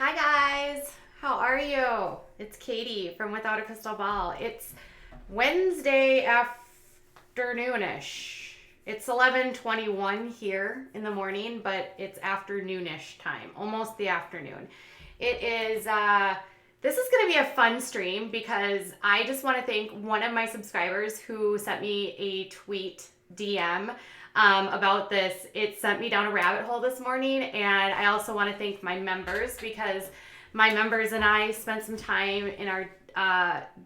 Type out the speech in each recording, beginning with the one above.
Hi guys, how are you? It's Katie from Without a Crystal Ball. It's Wednesday afternoonish. It's 11:21 here in the morning, but it's afternoonish time, almost the afternoon. It is this is going to be a fun stream because I just want to thank one of my subscribers who sent me a tweet DM about this. It sent me down a rabbit hole this morning, and I also want to thank my members because my members and I spent some time in our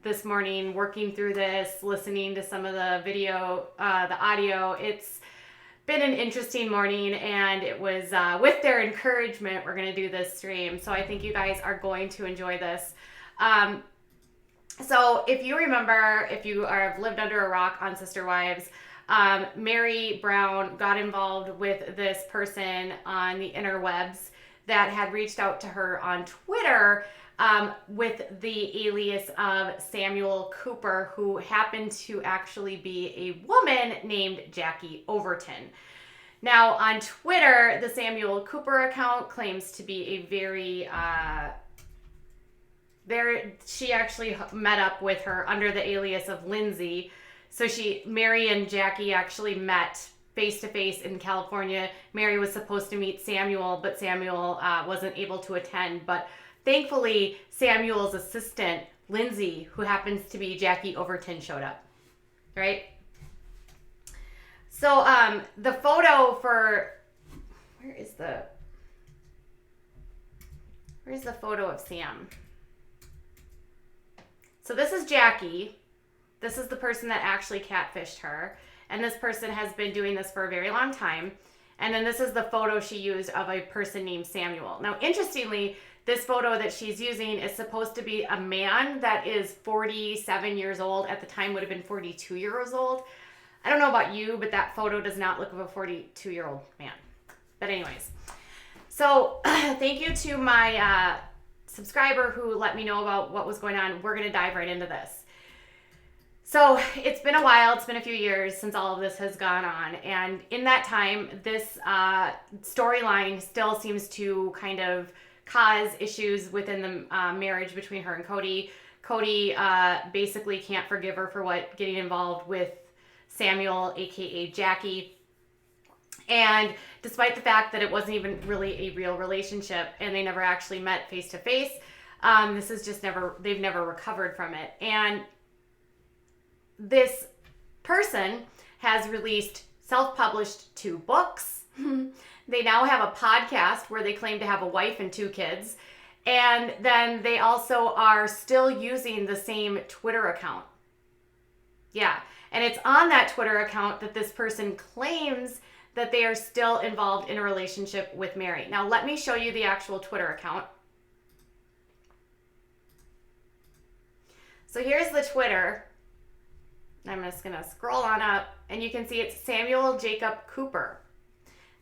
this morning working through this, listening to some of the video, the audio. It's been an interesting morning, and it was with their encouragement we're going to do this stream. So I think you guys are going to enjoy this. So if you remember, if you have lived under a rock on Sister Wives, Meri Brown got involved with this person on the interwebs that had reached out to her on Twitter with the alias of Samuel Cooper, who happened to actually be a woman named Jackie Overton. Now, on Twitter, the Samuel Cooper account claims to be a she actually met up with her under the alias of Lindsay. So Meri and Jackie actually met face to face in California. Meri was supposed to meet Samuel, but Samuel wasn't able to attend. But thankfully, Samuel's assistant, Lindsay, who happens to be Jackie Overton, showed up, right? So the photo for, where's the photo of Sam? So this is Jackie. This is the person that actually catfished her. And this person has been doing this for a very long time. And then this is the photo she used of a person named Samuel. Now, interestingly, this photo that she's using is supposed to be a man that is 47 years old. At the time would have been 42 years old. I don't know about you, but that photo does not look of a 42-year-old man. But anyways, so thank you to my subscriber who let me know about what was going on. We're going to dive right into this. So it's been a while, it's been a few years since all of this has gone on. And in that time, this storyline still seems to kind of cause issues within the marriage between her and Cody. Cody basically can't forgive her for getting involved with Samuel, aka Jackie. And despite the fact that it wasn't even really a real relationship and they never actually met face to face, this is just they've never recovered from it. And this person has released self-published 2 books. They now have a podcast where they claim to have a wife and 2 kids. And then they also are still using the same Twitter account. Yeah. And it's on that Twitter account that this person claims that they are still involved in a relationship with Meri. Now, let me show you the actual Twitter account. So here's the Twitter. I'm just going to scroll on up, and you can see it's Samuel Jacob Cooper.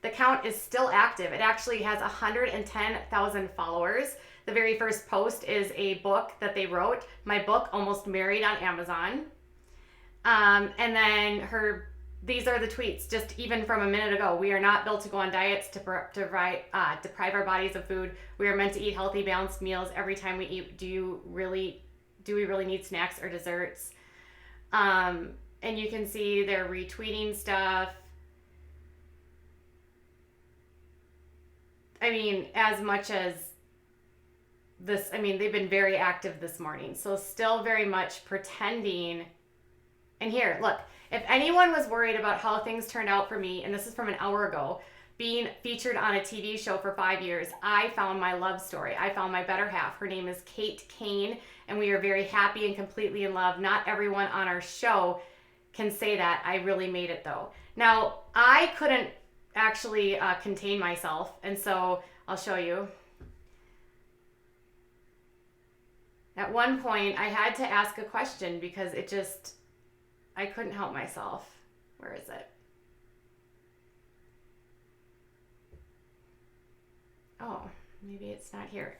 The account is still active. It actually has 110,000 followers. The very first post is a book that they wrote. My book, Almost Married, on Amazon. And then these are the tweets, just even from a minute ago. We are not built to go on diets to deprive our bodies of food. We are meant to eat healthy, balanced meals every time we eat. Do we really need snacks or desserts? And you can see they're retweeting stuff. I mean, as much as this, I mean, they've been very active this morning. So still very much pretending. And here, look, if anyone was worried about how things turned out for me, and this is from an hour ago, being featured on a TV show for 5 years, I found my love story. I found my better half. Her name is Kate Kane, and we are very happy and completely in love. Not everyone on our show can say that. I really made it, though. Now, I couldn't actually contain myself, and so I'll show you. At one point, I had to ask a question because I couldn't help myself. Where is it? Oh, maybe it's not here.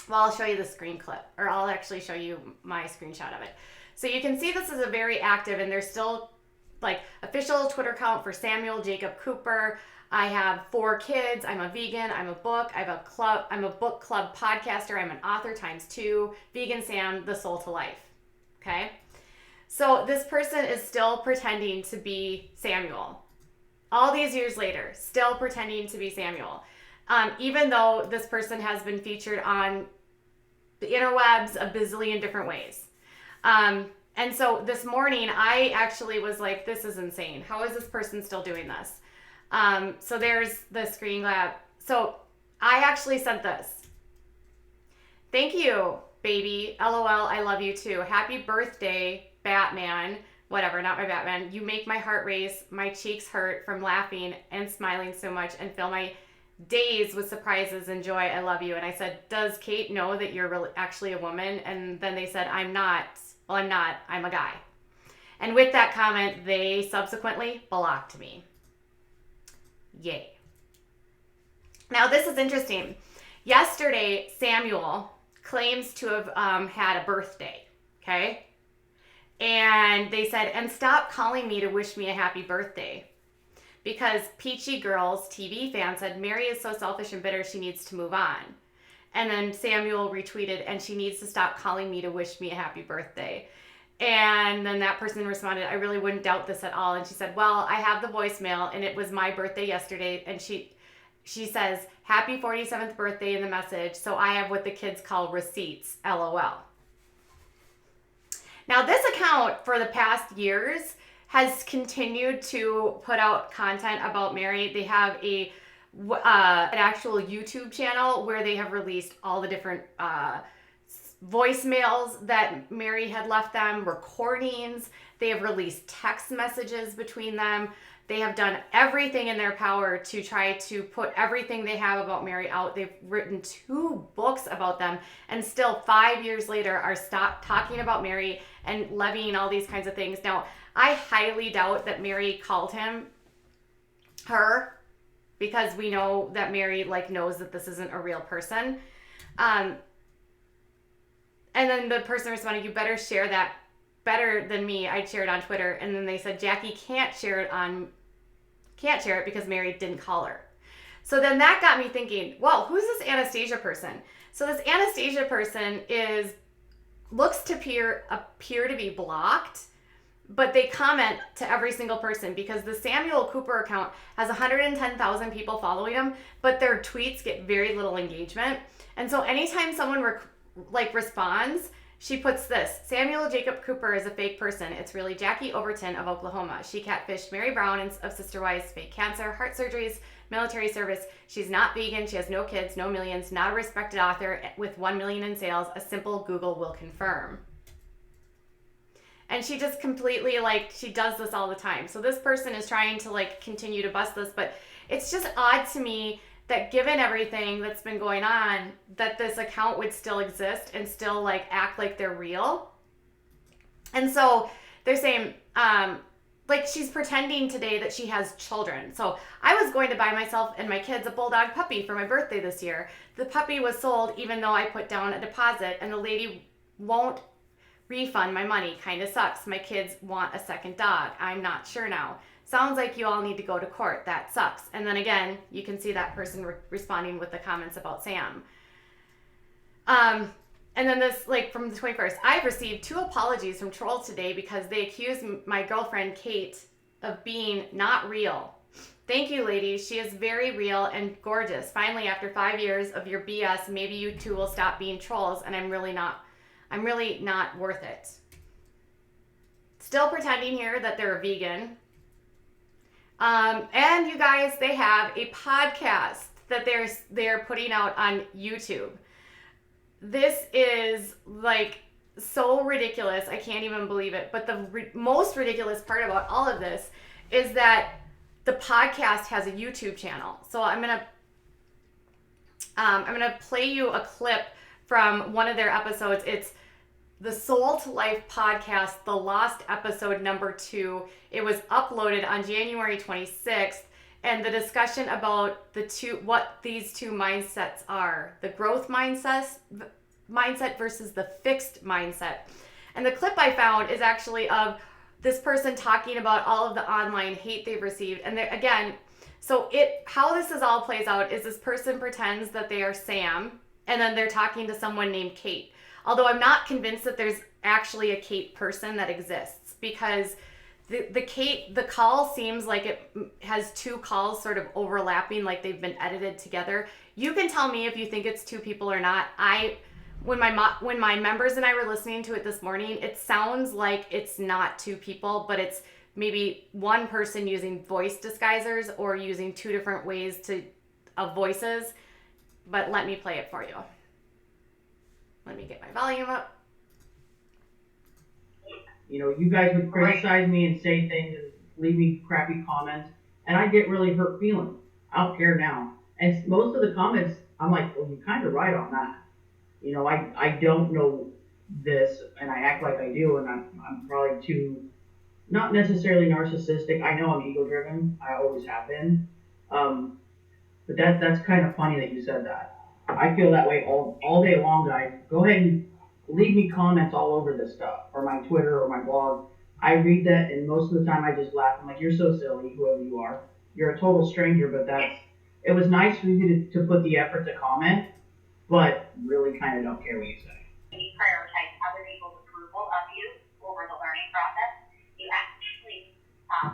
Well, I'll show you the screen clip, or I'll actually show you my screenshot of it. So you can see this is a very active, and there's still like official Twitter account for Samuel Jacob Cooper. I have 4 kids. I'm a vegan. I'm a book. I have a club. I'm a book club podcaster. I'm an author times 2. Vegan Sam, the soul to life. Okay. So this person is still pretending to be Samuel. All these years later, still pretending to be Samuel. Even though this person has been featured on the interwebs a bazillion different ways. And so this morning, I actually was like, this is insane. How is this person still doing this? So there's the screen grab. So I actually said this. Thank you, baby. LOL, I love you too. Happy birthday, Batman. Whatever, not my Batman. You make my heart race. My cheeks hurt from laughing and smiling so much and fill my days with surprises and joy. I love you. And I said, does Kate know that you're really actually a woman? And then they said, I'm not. Well, I'm not. I'm a guy. And with that comment, they subsequently blocked me. Yay. Now, this is interesting. Yesterday, Samuel claims to have had a birthday. Okay? And they said, and stop calling me to wish me a happy birthday. Because Peachy Girls TV fan said, Meri is so selfish and bitter, she needs to move on. And then Samuel retweeted, and she needs to stop calling me to wish me a happy birthday. And then that person responded, I really wouldn't doubt this at all. And she said, well, I have the voicemail, and it was my birthday yesterday. And she says, happy 47th birthday in the message. So I have what the kids call receipts, LOL. Now, this account for the past years has continued to put out content about Meri. They have an actual YouTube channel where they have released all the different voicemails that Meri had left them, recordings. They have released text messages between them. They have done everything in their power to try to put everything they have about Meri out. They've written 2 books about them, and still 5 years later are stopped talking about Meri and levying all these kinds of things. Now, I highly doubt that Meri called her, because we know that Meri knows that this isn't a real person. And then the person responded, you better share that better than me. I'd share it on Twitter. And then they said, Jackie can't share it because Meri didn't call her. So then that got me thinking, well, who's this Anastasia person? So this Anastasia person looks to appear to be blocked, but they comment to every single person, because the Samuel Cooper account has 110,000 people following them, but their tweets get very little engagement. And so anytime someone responds, she puts this, Samuel Jacob Cooper is a fake person. It's really Jackie Overton of Oklahoma. She catfished Meri Brown of Sister Wives, fake cancer, heart surgeries, military service. She's not vegan. She has no kids, no millions, not a respected author with 1 million in sales. A simple Google will confirm. And she just completely, she does this all the time. So this person is trying to, continue to bust this. But it's just odd to me that given everything that's been going on, that this account would still exist and still, act like they're real. And so they're saying, she's pretending today that she has children. So I was going to buy myself and my kids a bulldog puppy for my birthday this year. The puppy was sold even though I put down a deposit, and the lady won't refund my money. Kind of sucks. My kids want a second dog. I'm not sure now. Sounds like you all need to go to court. That sucks. And then again, you can see that person responding with the comments about Sam. And then this, from the 21st, I've received 2 apologies from trolls today because they accused my girlfriend Kate of being not real. Thank you, ladies. She is very real and gorgeous. Finally, after 5 years of your BS, maybe you 2 will stop being trolls, and I'm really not worth it. Still pretending here that they're a vegan. And you guys, they have a podcast that they're putting out on YouTube. This is so ridiculous. I can't even believe it. But the most ridiculous part about all of this is that the podcast has a YouTube channel. So I'm gonna play you a clip from one of their episodes. It's the Soul to Life podcast, the lost episode number 2. It was uploaded on January 26th, and the discussion about what these 2 mindsets are: the growth mindset versus the fixed mindset. And the clip I found is actually of this person talking about all of the online hate they've received. And again, So how this is all plays out is this person pretends that they are Sam, and then they're talking to someone named Kate. Although I'm not convinced that there's actually a Kate person that exists, because the call seems like it has two calls sort of overlapping, like they've been edited together. You can tell me if you think it's two people or not. When my members and I were listening to it this morning, it sounds like it's not two people, but it's maybe one person using voice disguisers or using two different ways of voices. But let me play it for you. Let me get my volume up. You know, you guys would criticize me and say things and leave me crappy comments, and I get really hurt feelings. I don't care now. And most of the comments, I'm like, well, you're kind of right on that. You know, I don't know this, and I act like I do, and I'm probably too, not necessarily narcissistic. I know I'm ego-driven. I always have been. But that's kind of funny that you said that. I feel that way all day long, guys. Go ahead and leave me comments all over this stuff, or my Twitter or my blog. I read that, and most of the time I just laugh. I'm like, you're so silly, whoever you are. You're a total stranger, but it was nice for you to put the effort to comment, but really kind of don't care what you say. You prioritize other people's approval of you over the learning process. You actually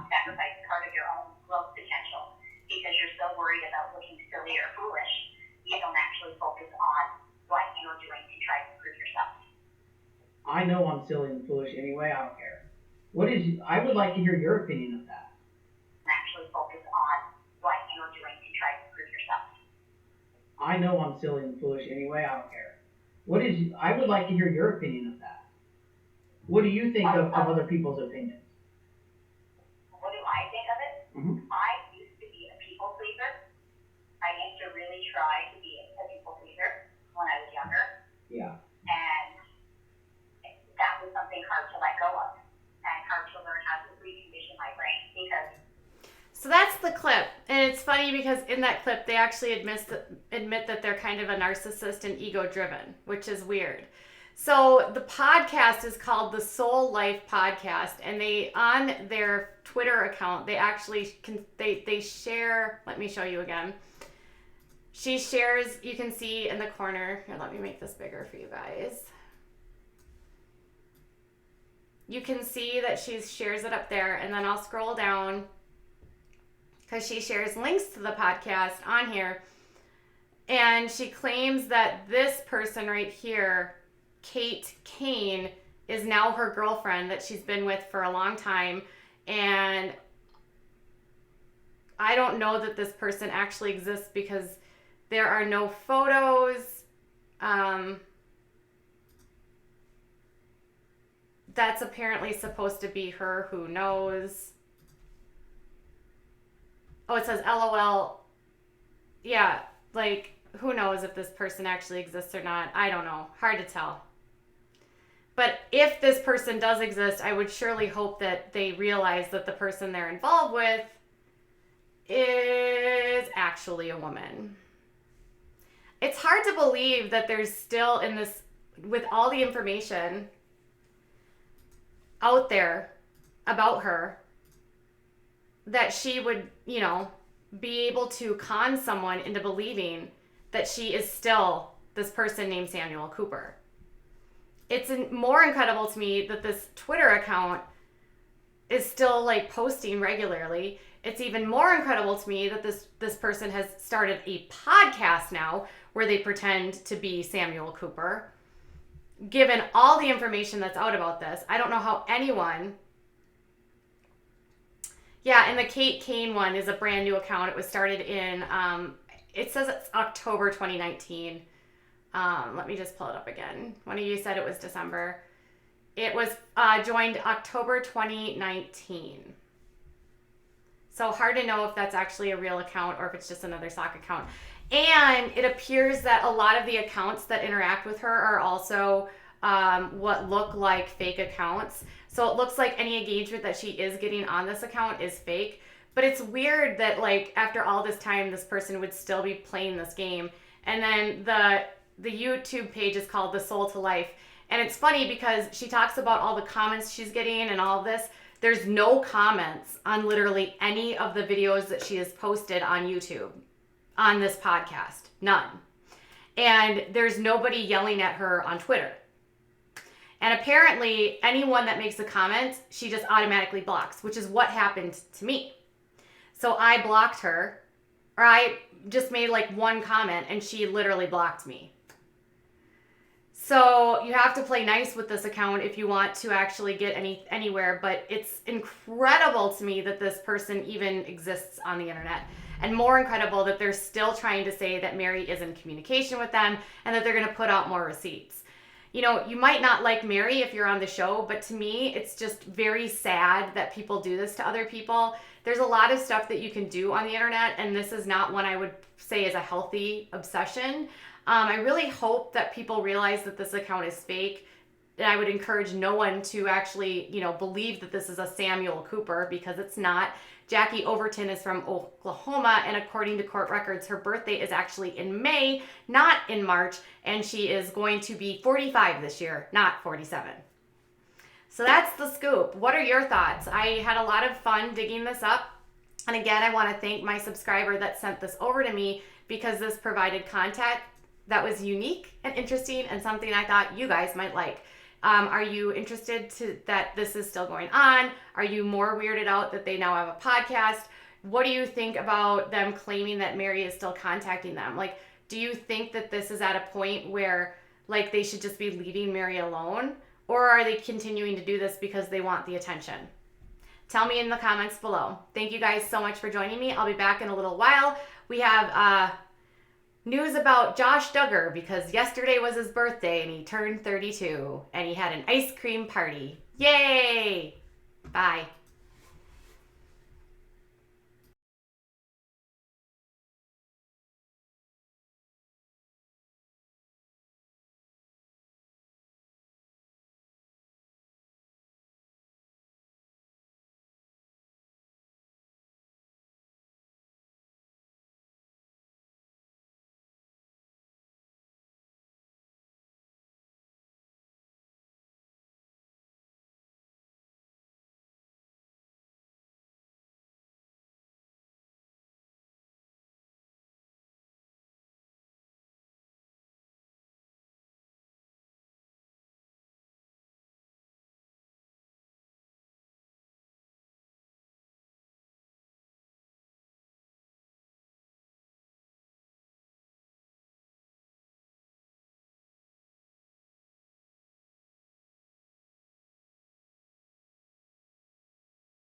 sacrifice part of your own growth potential because you're so worried about looking silly or foolish. You don't actually focus on what you're doing to try to improve yourself. I know I'm silly and foolish anyway. I don't care. I would like to hear your opinion of that. Actually focus on what you're doing to try to improve yourself. I know I'm silly and foolish anyway. I don't care. I would like to hear your opinion of that. What do you think of other people's opinions? What do I think of it? Mm-hmm. I used to be a people pleaser. I used to really try to be a people pleaser when I was younger. Yeah. And that was something hard to let go of and hard to learn how to recondition my brain because. So that's the clip. And it's funny because in that clip, they actually admit that they're kind of a narcissist and ego-driven, which is weird. So the podcast is called the Soul Life Podcast, and they, on their Twitter account, they actually they share, let me show you again. She shares, you can see in the corner, here, let me make this bigger for you guys. You can see that she shares it up there, and then I'll scroll down because she shares links to the podcast on here. And she claims that this person right here, Kate Kane, is now her girlfriend that she's been with for a long time. And I don't know that this person actually exists because there are no photos. That's apparently supposed to be her. Who knows? Oh, it says LOL. Yeah, like, who knows if this person actually exists or not? I don't know. Hard to tell. But if this person does exist, I would surely hope that they realize that the person they're involved with is actually a woman. It's hard to believe that there's still in this, with all the information out there about her, that she would, be able to con someone into believing that she is still this person named Samuel Cooper. It's more incredible to me that this Twitter account is still like posting regularly. It's even more incredible to me that this person has started a podcast now where they pretend to be Samuel Cooper. Given all the information that's out about this, I don't know how anyone... Yeah, and the Kate Kane one is a brand new account. It was started in, it says it's October 2019. Let me just pull it up again. One of you said it was December. It was joined October 2019. So hard to know if that's actually a real account or if it's just another sock account. And it appears that a lot of the accounts that interact with her are also what look like fake accounts. So it looks like any engagement that she is getting on this account is fake. But it's weird that, like, after all this time, this person would still be playing this game. And then the YouTube page is called The Soul to Life. And it's funny because she talks about all the comments she's getting and all of this. There's no comments on literally any of the videos that she has posted on YouTube on this podcast. None. And there's nobody yelling at her on Twitter. And apparently anyone that makes a comment, she just automatically blocks, which is what happened to me. So I blocked her, or I just made like one comment and she literally blocked me. So you have to play nice with this account if you want to actually get anywhere, but it's incredible to me that this person even exists on the internet. And more incredible that they're still trying to say that Meri is in communication with them and that they're going to put out more receipts. You know, you might not like Meri if you're on the show, but to me, it's just very sad that people do this to other people. There's a lot of stuff that you can do on the internet, and this is not one I would say is a healthy obsession. I really hope that people realize that this account is fake. And I would encourage no one to actually, believe that this is a Samuel Cooper, because it's not. Jackie Overton is from Oklahoma, and according to court records, her birthday is actually in May, not in March, and she is going to be 45 this year, not 47. So that's the scoop. What are your thoughts? I had a lot of fun digging this up. And again, I want to thank my subscriber that sent this over to me, because this provided content that was unique and interesting and something I thought you guys might like. Are you interested that this is still going on? Are you more weirded out that they now have a podcast? What do you think about them claiming that Meri is still contacting them? Like, do you think that this is at a point where like they should just be leaving Meri alone? Or are they continuing to do this because they want the attention? Tell me in the comments below. Thank you guys so much for joining me. I'll be back in a little while. We have news about Josh Duggar, because yesterday was his birthday and he turned 32 and he had an ice cream party. Yay! Bye.